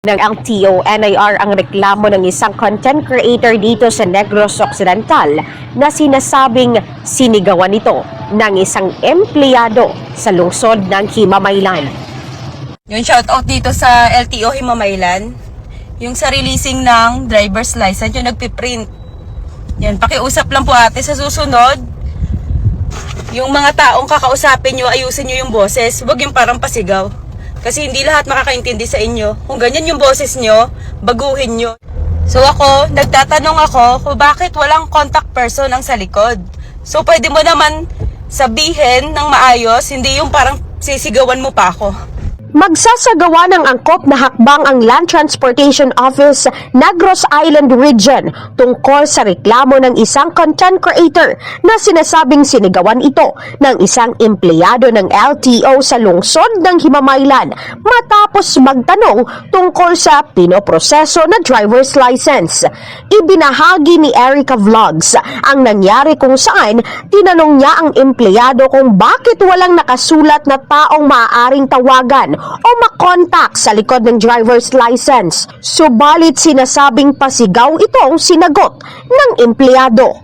Ng LTO NIR ang reklamo ng isang content creator dito sa Negros Occidental na sinasabing sinigawan ito ng isang empleyado sa lungsod ng Himamaylan. Yung shoutout dito sa LTO Himamaylan, yung sa releasing ng driver's license, yung nagpiprint. Yan, pakiusap lang po ate sa susunod. Yung mga taong kakausapin nyo, ayusin nyo yung boses, huwag yung parang pasigaw. Kasi hindi lahat makakaintindi sa inyo. Kung ganyan yung boses nyo, baguhin nyo. So ako, nagtatanong ako kung bakit walang contact person ang sa likod. So pwede mo naman sabihin ng maayos, hindi yung parang sisigawan mo pa ako. Magsasagawa ng angkop na hakbang ang Land Transportation Office Negros Island Region tungkol sa reklamo ng isang content creator na sinasabing sinigawan ito ng isang empleyado ng LTO sa lungsod ng Himamaylan matapos magtanong tungkol sa pinoproseso na driver's license. Ibinahagi ni Erica Vlogs ang nangyari kung saan tinanong niya ang empleyado kung bakit walang nakasulat na taong maaaring tawagan o makontak sa likod ng driver's license. Subalit sinasabing pasigaw itong sinagot ng empleyado.